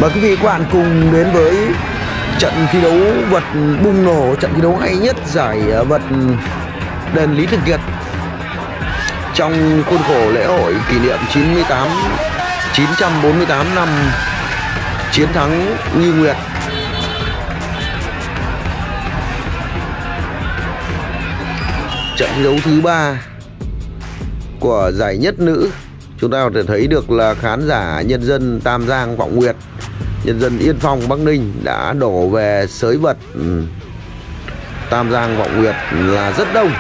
Mời quý vị các bạn cùng đến với trận thi đấu vật bùng nổ, trận thi đấu hay nhất giải vật đền Lý Thường Kiệt trong khuôn khổ lễ hội kỷ niệm 948 năm chiến thắng Như Nguyệt. Trận thi đấu thứ 3 của giải nhất nữ, chúng ta có thể thấy được là khán giả nhân dân Tam Giang Vọng Nguyệt, nhân dân Yên Phong Bắc Ninh đã đổ về sới vật Tam Giang Vọng Nguyệt là rất đông.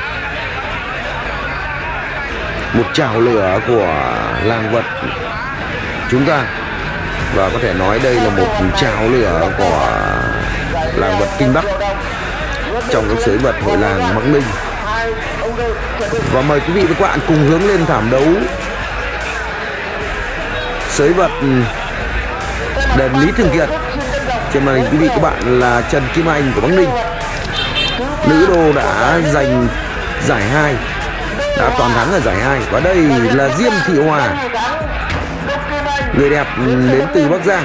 Một trào lửa của làng vật chúng ta, và có thể nói đây là một trào lửa của làng vật Kinh Bắc trong cái sới vật hội làng Bắc Ninh. Và mời quý vị và các bạn cùng hướng lên thảm đấu sới vật đền Lý Thường Kiệt. Trên màn hình quý vị các bạn là Trần Kim Anh của Bắc Ninh, nữ đô đã giành giải 2, đã toàn thắng ở giải 2. Và đây là Diêm Thị Hòa, người đẹp đến từ Bắc Giang.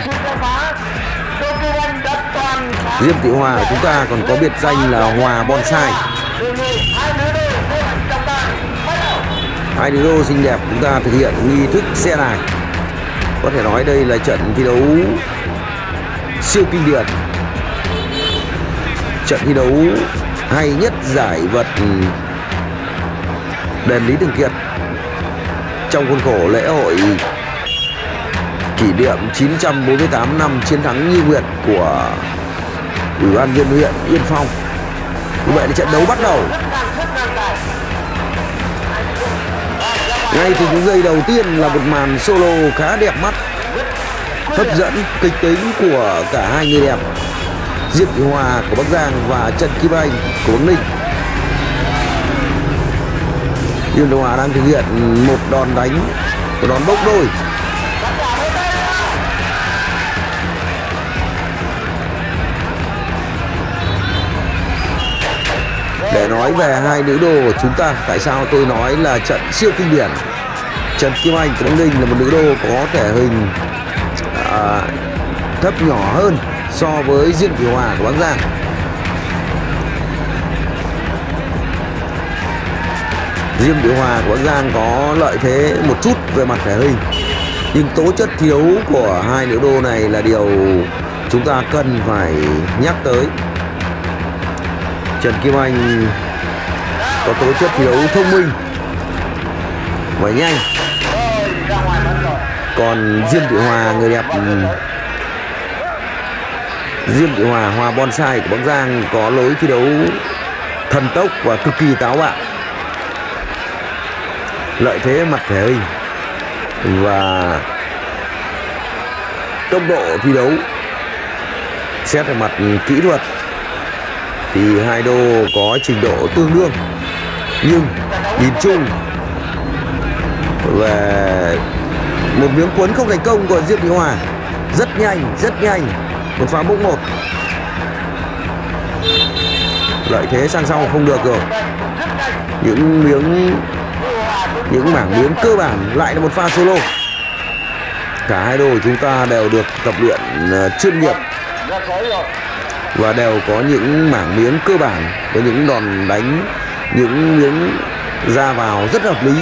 Diêm Thị Hòa của chúng ta còn có biệt danh là Hòa Bonsai. Hai nữ đô xinh đẹp chúng ta thực hiện nghi thức xe đài. Có thể nói đây là trận thi đấu siêu kinh điển, trận thi đấu hay nhất giải vật đền Lý Thường Kiệt trong khuôn khổ lễ hội kỷ niệm 948 năm chiến thắng Như Nguyệt của Ủy ban nhân dân huyện Yên Phong. Như vậy là trận đấu bắt đầu. Ngay từ những giây đầu tiên là một màn solo khá đẹp mắt, hấp dẫn, kịch tính của cả hai người đẹp, Diêm Thị Hòa của Bắc Giang và Trần Kim Anh của Bắc Ninh. Diêm Thị Hòa đang thực hiện một đòn đánh, một đòn bốc đôi. Để nói về hai nữ đô của chúng ta, tại sao tôi nói là trận siêu kinh điển? Trần Kim Anh của Bắc Ninh là một nữ đô có thể hình thấp nhỏ hơn so với Diêm Thị Hòa của Bắc Giang. Diêm Thị Hòa của Bắc Giang có lợi thế một chút về mặt thể hình, nhưng tố chất thi đấu của hai nữ đô này là điều chúng ta cần phải nhắc tới. Trần Kim Anh có tố chất thi đấu thông minh và nhanh, còn Diêm Thị Hòa, người đẹp Diêm Thị Hòa, Hòa Bonsai của Bắc Giang, có lối thi đấu thần tốc và cực kỳ táo bạo, lợi thế mặt thể hình và tốc độ thi đấu. Xét về mặt kỹ thuật thì hai đô có trình độ tương đương, nhưng nhìn chung về một miếng cuốn không thành công của Diêm Thị Hòa, rất nhanh, một pha bốc một, lợi thế sang sau không được rồi. Những mảng miếng cơ bản lại là một pha solo. Cả hai đô của chúng ta đều được tập luyện chuyên nghiệp và đều có những mảng miếng cơ bản, với những đòn đánh, những miếng ra vào rất hợp lý.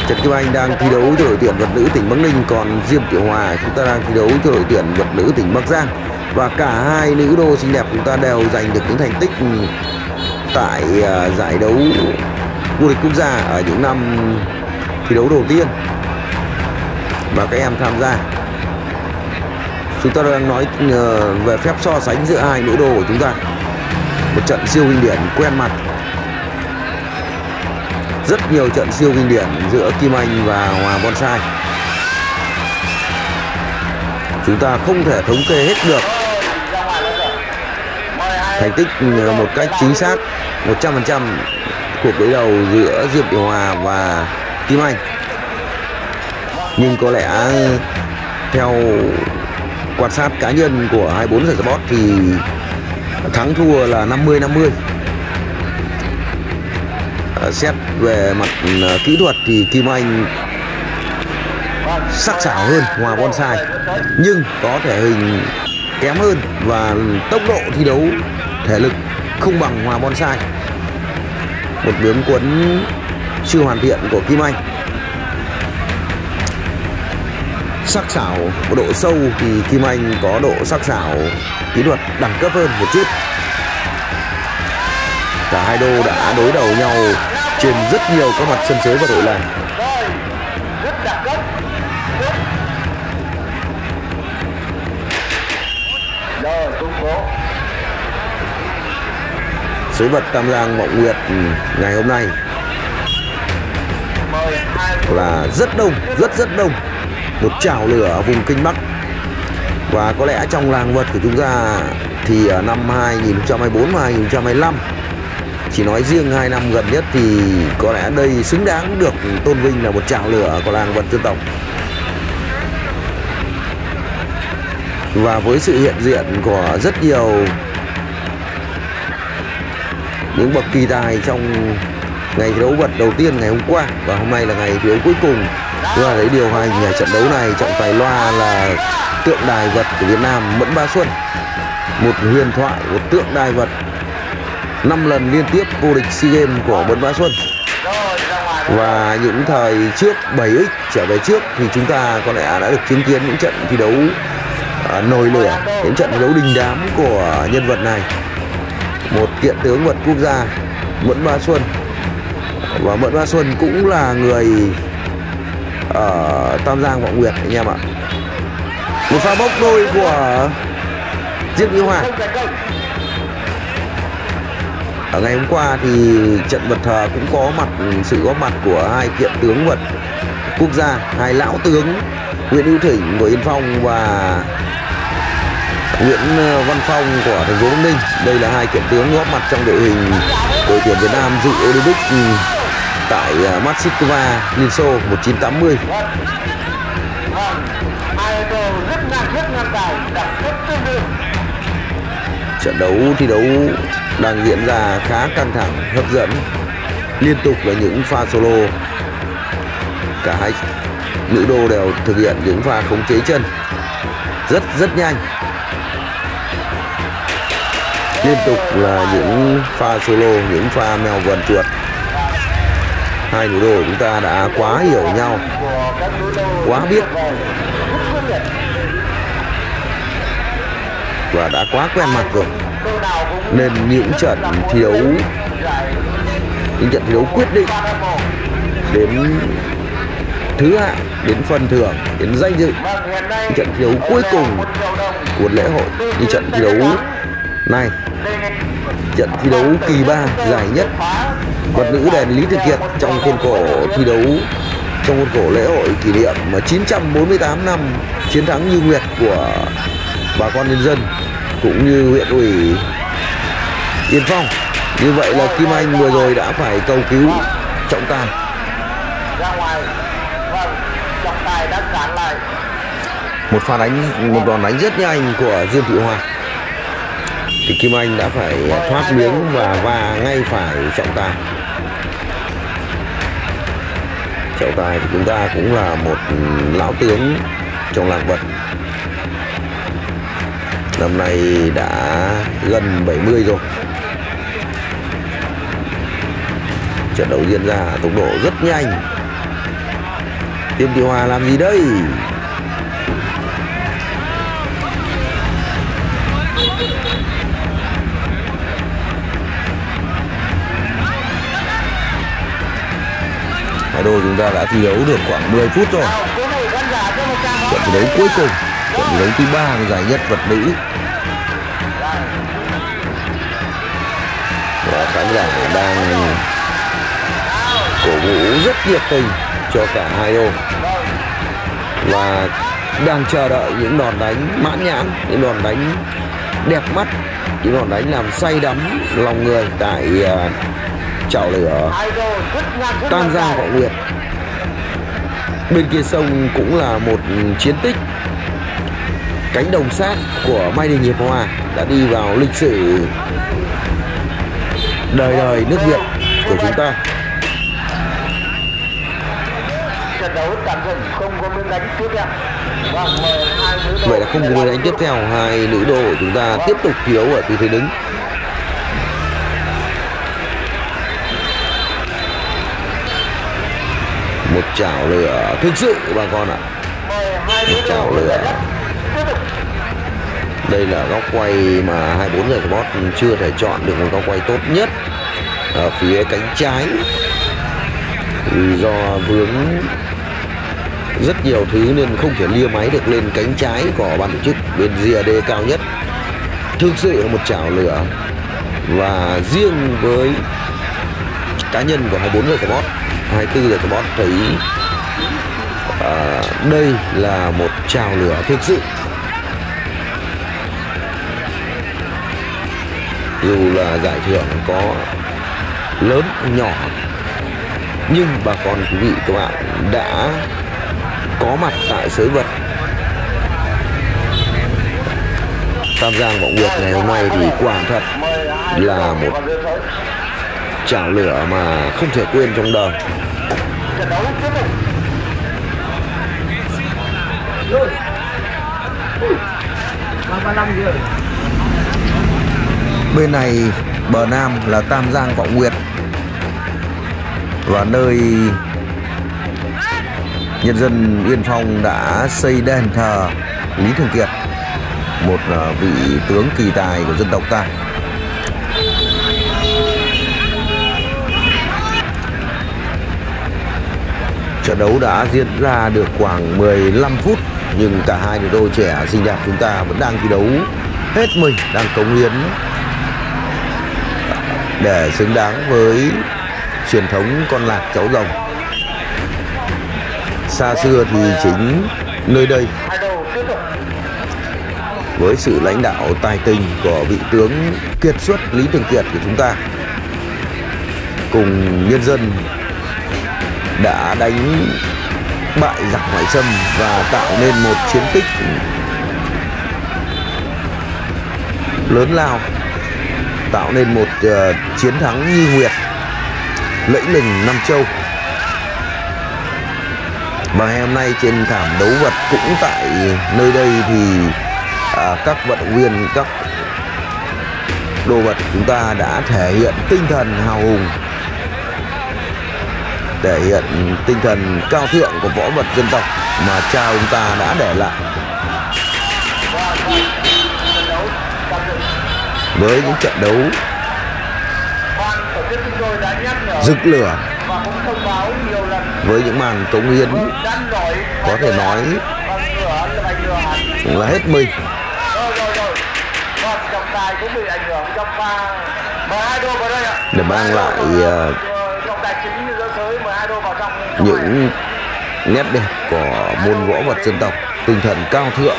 Trần Kim Anh đang thi đấu cho đội tuyển vật nữ tỉnh Bắc Ninh, còn Diêm Thị Hòa chúng ta đang thi đấu cho đội tuyển vật nữ tỉnh Bắc Giang. Và cả hai nữ đô xinh đẹp chúng ta đều giành được những thành tích tại giải đấu vô địch quốc gia ở những năm thi đấu đầu tiên và các em tham gia. Chúng ta đang nói về phép so sánh giữa hai nữ đô của chúng ta. Một trận siêu kinh điển quen mặt. Rất nhiều trận siêu kinh điển giữa Kim Anh và Hòa Bonsai. Chúng ta không thể thống kê hết được thành tích một cách chính xác 100% cuộc đối đầu giữa Diêm Thị Hòa và Kim Anh. Nhưng có lẽ theo quan sát cá nhân của 24 giờ Sport thì thắng thua là 50-50. Xét về mặt kỹ thuật thì Kim Anh sắc sảo hơn Hòa Bonsai, nhưng có thể hình kém hơn và tốc độ thi đấu, thể lực không bằng Hòa Bonsai. Một bướm quấn chưa hoàn thiện của Kim Anh. Sắc sảo của độ sâu thì Kim Anh có độ sắc sảo kỹ thuật đẳng cấp hơn một chút. Cả hai đô đã đối đầu nhau trên rất nhiều các mặt sân sới và đội làng. Sới vật Tam Giang Vọng Nguyệt ngày hôm nay là rất đông, rất đông, một chảo lửa ở vùng Kinh Bắc. Và có lẽ trong làng vật của chúng ta thì ở năm 2024 và 2025, chỉ nói riêng 2 năm gần nhất thì có lẽ đây xứng đáng được tôn vinh là một chảo lửa của làng vật dân tộc. Và với sự hiện diện của rất nhiều những bậc kỳ tài trong ngày thi đấu vật đầu tiên ngày hôm qua, và hôm nay là ngày thi đấu cuối cùng, chúng ta thấy điều hành trận đấu này trọng tài loa là tượng đài vật của Việt Nam Mẫn Bá Xuân, một huyền thoại, một tượng đài vật 5 lần liên tiếp vô địch SEA Games của Mẫn Bá Xuân. Và những thời trước 7X trở về trước thì chúng ta có lẽ đã được chứng kiến những trận thi đấu nổi lửa, những trận thi đấu đình đám của nhân vật này, một kiện tướng vật quốc gia Mẫn Bá Xuân. Và Mẫn Bá Xuân cũng là người ở Tam Giang Vọng Nguyệt anh em ạ. Một pha bốc đôi của Diêm Thị Hòa. Ở ngày hôm qua thì trận vật thờ cũng có sự góp mặt của hai kiện tướng vật quốc gia, hai lão tướng Nguyễn Hữu Thỉnh của Yên Phong và Nguyễn Văn Phong của thành phố Bắc Ninh. Đây là hai kiện tướng góp mặt trong đội hình đội tuyển Việt Nam dự Olympic tại Moscow, Liên Xô 1980. Trận đấu thi đấu đang diễn ra khá căng thẳng, hấp dẫn, liên tục là những pha solo. Cả hai nữ đô đều thực hiện những pha khống chế chân rất nhanh. Liên tục là những pha solo, những pha mèo vờn chuột. Hai nữ đô chúng ta đã quá hiểu nhau, quá biết và đã quá quen mặt rồi, nên những trận thi đấu quyết định đến thứ hạng, đến phần thưởng, đến danh dự, những trận thi đấu cuối cùng của lễ hội như trận thi đấu này, trận thi đấu kỳ 3 dài nhất vật nữ đền Lý Thường Kiệt trong khuôn khổ thi đấu, trong khuôn khổ lễ hội kỷ niệm 948 năm chiến thắng Như Nguyệt của bà con nhân dân cũng như huyện ủy Yên Phong. Như vậy là Kim Anh vừa rồi đã phải cầu cứu trọng tài. Một đòn đánh rất nhanh của Diêm Thị Hòa thì Kim Anh đã phải thoát miếng và va ngay phải trọng tài. Trọng tài thì chúng ta cũng là một lão tướng trong làng vật, năm nay đã gần 70 rồi. Trận đấu diễn ra tốc độ rất nhanh. Diêm Thị Hòa làm gì đây? Hai đôi chúng ta đã thi đấu được khoảng 10 phút rồi. Trận thi đấu cuối cùng, trận thi đấu thứ 3 giải nhất vật nữ. Và khán giả đang cổ vũ rất nhiệt tình cho cả hai đôi và đang chờ đợi những đòn đánh mãn nhãn, những đòn đánh đẹp mắt, những đòn đánh làm say đắm lòng người tại chảo lửa Tam Giang Vọng Nguyệt. Bên kia sông cũng là một chiến tích, cánh đồng sát của Mai Đình Hiệp Hòa đã đi vào lịch sử đời đời nước Việt của chúng ta. Trận đấu tạm dừng, không có miếng đánh tiếp theo. Vâng, mời hai nữ đô. Vậy là không có miếng đánh tiếp theo, hai nữ đô của chúng ta tiếp tục thi đấu ở tư thế đứng. Một chảo lửa thực sự bà con ạ. Một chảo lửa. Đây là góc quay mà 24 giờ Sport chưa thể chọn được một góc quay tốt nhất ở phía cánh trái, do vướng rất nhiều thứ nên không thể lia máy được lên cánh trái của ban tổ chức bên rìa đê cao nhất. Thực sự là một chảo lửa, và riêng với cá nhân của 24 giờ Sport, 24 giờ Sport thấy đây là một chảo lửa thực sự. Dù là giải thưởng có lớn nhỏ, nhưng bà con quý vị các bạn đã có mặt tại sới vật Tam Giang Vọng Nguyệt ngày hôm nay thì quả thật là một chảo lửa mà không thể quên trong đời. Bên này bờ nam là Tam Giang Vọng Nguyệt, và nơi nhân dân Yên Phong đã xây đền thờ Lý Thường Kiệt, một vị tướng kỳ tài của dân tộc ta. Trận đấu đã diễn ra được khoảng 15 phút, nhưng cả hai nữ đôi trẻ xinh đẹp chúng ta vẫn đang thi đấu hết mình, đang cống hiến để xứng đáng với truyền thống con lạc cháu rồng. Xa xưa thì chính nơi đây, với sự lãnh đạo tài tình của vị tướng kiệt xuất Lý Thường Kiệt của chúng ta, cùng nhân dân đã đánh bại giặc ngoại xâm và tạo nên một chiến tích lớn lao, tạo nên một chiến thắng như nguyệt, lẫy lừng Nam Châu. Và ngày hôm nay trên thảm đấu vật cũng tại nơi đây thì các vận động viên, các đồ vật chúng ta đã thể hiện tinh thần hào hùng, thể hiện tinh thần cao thượng của võ vật dân tộc mà cha ông ta đã để lại. Với những trận đấu rực lửa, với những màn cống hiến có thể nói là hết mình, để mang lại những nét đẹp của môn võ vật dân tộc, tinh thần cao thượng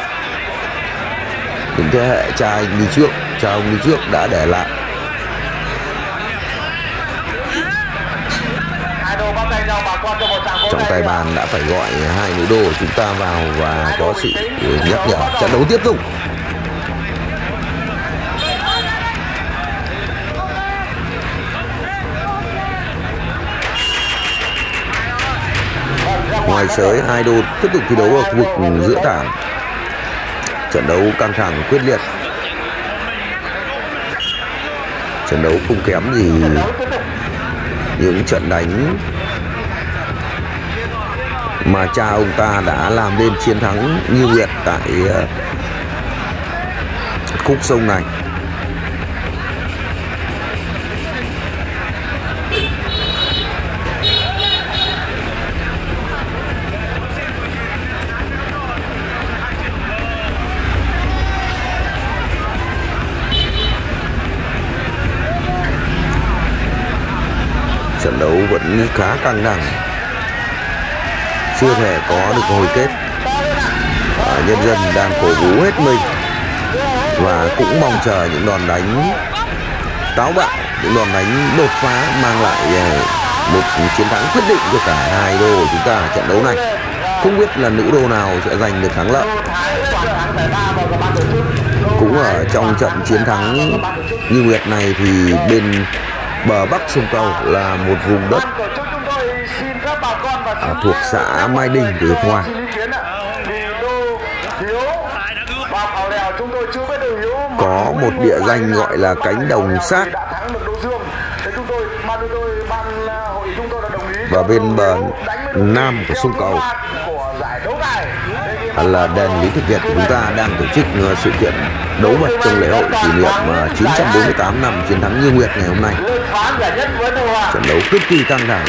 những thế hệ cha anh đi trước, cha ông đi trước đã để lại. Trọng tài bàn đã phải gọi hai nữ đô của chúng ta vào và có sự nhắc nhở. Trận đấu tiếp tục. Ngoài sới, hai đô tiếp tục thi đấu ở khu vực giữa thảm. Trận đấu căng thẳng quyết liệt, trận đấu không kém gì những trận đánh mà cha ông ta đã làm nên chiến thắng như nguyệt tại khúc sông này. Trận đấu vẫn khá căng thẳng, chưa thể có được hồi kết. Nhân dân đang cổ vũ hết mình và cũng mong chờ những đòn đánh táo bạo, những đòn đánh đột phá mang lại một chiến thắng quyết định cho cả hai đô của chúng ta ở trận đấu này. Không biết là nữ đô nào sẽ giành được thắng lợi. Cũng ở trong trận chiến thắng như nguyệt này thì bên bờ bắc sông Cầu là một vùng đất thuộc xã Mai Đình của Hiệp Hòa. Có một địa danh gọi là cánh đồng sát, và bên bờ nam của sông Cầu là đền Lý Thường Kiệt của chúng ta đang tổ chức sự kiện đấu vật trong lễ hội kỷ niệm 948 năm chiến thắng Như Nguyệt ngày hôm nay. Trận đấu cực kỳ căng thẳng,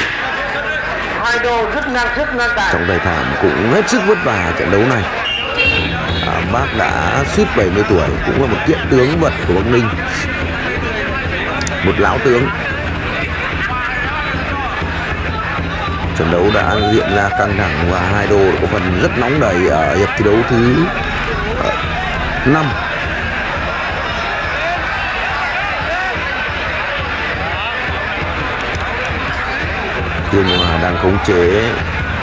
trọng tài thảm cũng hết sức vất vả trận đấu này. Bác đã suýt 70 tuổi, cũng là một kiện tướng vật của Bắc Ninh, một lão tướng. Trận đấu đã diễn ra căng thẳng và hai đô có phần rất nóng đẩy ở hiệp thi đấu thứ 5. Kim Hòa đang khống chế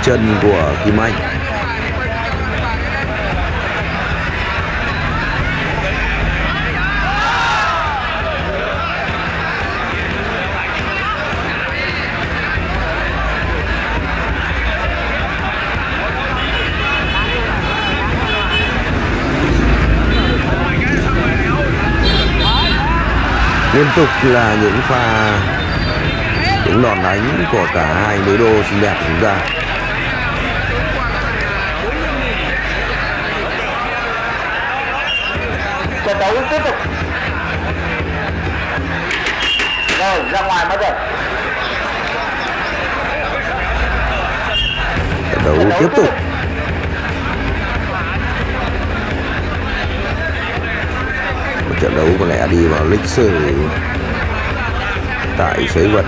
chân của Kim Anh. Liên tục là những pha, những đòn đánh của cả hai nữ đô xinh đẹp của chúng ta. Trận đấu tiếp tục. Rồi, ra ngoài mất rồi. Trận đấu tiếp tục. Một trận đấu có lẽ đi vào lịch sử tại sới vật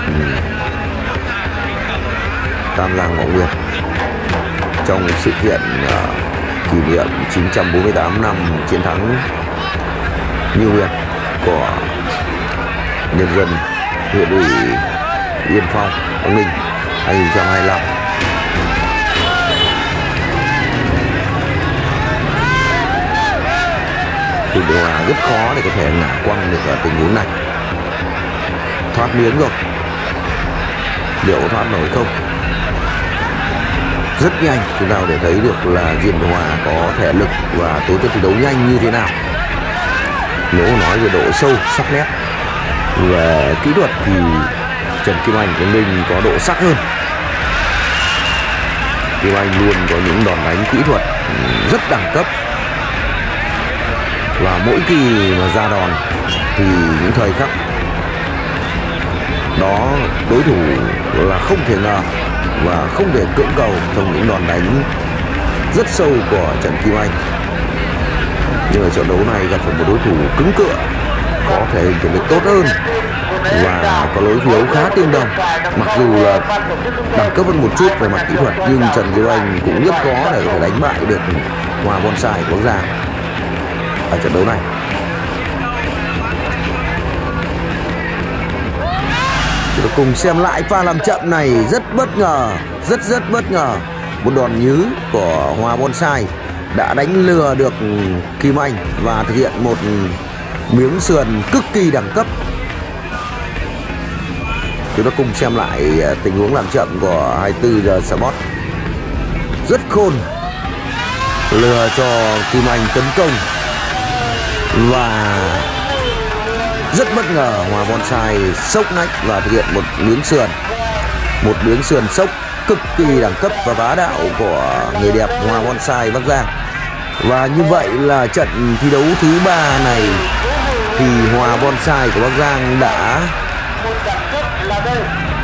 Tam Làng Ngọ Nguyệt trong sự kiện kỷ niệm 948 năm chiến thắng Như Nguyệt của nhân dân huyện ủy Yên Phong, Bắc Ninh 2025. Thì điều hòa rất khó để có thể ngả quăng được ở tình huống này. Thoát miếng rồi, liệu thoát nổi không? Rất nhanh chúng ta để thấy được là Diên Hòa có thể lực và tố chất thi đấu nhanh như thế nào. Nếu nói về độ sâu, sắc nét, về kỹ thuật thì Trần Kim Anh của Ninh có độ sắc hơn. Kim Anh luôn có những đòn đánh kỹ thuật rất đẳng cấp, và mỗi khi mà ra đòn thì những thời khắc đó đối thủ là không thể ngờ và không thể cưỡng cầu trong những đòn đánh rất sâu của Trần Kim Anh. Nhưng ở trận đấu này gặp phải một đối thủ cứng cựa, có thể hình thể lực tốt hơn và có lối thi đấu khá tương đồng. Mặc dù là đẳng cấp hơn một chút về mặt kỹ thuật, nhưng Trần Kim Anh cũng rất khó để có thể đánh bại được Hòa Bonsai của Bắc Giang ở trận đấu này. Chúng ta cùng xem lại pha làm chậm này, rất bất ngờ, rất bất ngờ. Một đòn nhứ của Hòa Bonsai đã đánh lừa được Kim Anh và thực hiện một miếng sườn cực kỳ đẳng cấp. Chúng ta cùng xem lại tình huống làm chậm của 24 giờ Sport. Rất khôn, lừa cho Kim Anh tấn công và rất bất ngờ Hòa Bonsai sốc nách và thực hiện một miếng sườn sốc cực kỳ đẳng cấp và bá đạo của người đẹp Hòa Bonsai Bắc Giang. Và như vậy là trận thi đấu thứ 3 này thì Hòa Bonsai của Bắc Giang đã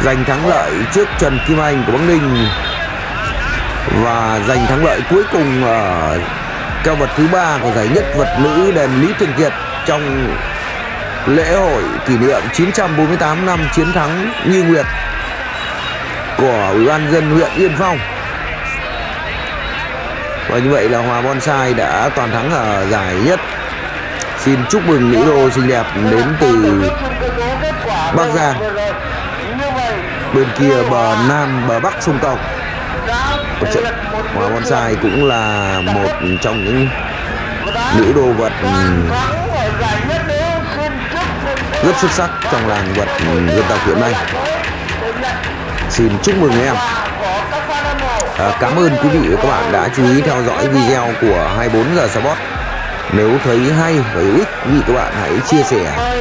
giành thắng lợi trước Trần Kim Anh của Bắc Ninh và giành thắng lợi cuối cùng ở cao vật thứ 3 của giải nhất vật nữ đền Lý Thường Kiệt trong lễ hội kỷ niệm 948 năm chiến thắng Như Nguyệt của Ủy ban nhân dân huyện Yên Phong. Và như vậy là Hòa Bonsai đã toàn thắng ở giải nhất. Xin chúc mừng nữ đô xinh đẹp đến từ Bắc Giang. Bên kia bờ nam, bờ bắc sông Cầu. Hòa Bonsai cũng là một trong những nữ đô vật rất xuất sắc trong làng vật dân tộc hiện nay. Xin chúc mừng em. Cảm ơn quý vị và các bạn đã chú ý theo dõi video của 24 giờ Sport. Nếu thấy hay và hữu ích, quý vị các bạn hãy chia sẻ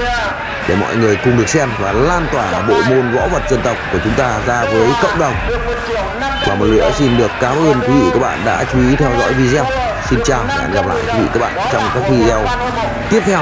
để mọi người cùng được xem và lan tỏa bộ môn võ vật dân tộc của chúng ta ra với cộng đồng. Và một lần nữa xin được cảm ơn quý vị các bạn đã chú ý theo dõi video. Xin chào và hẹn gặp lại quý vị các bạn trong các video tiếp theo.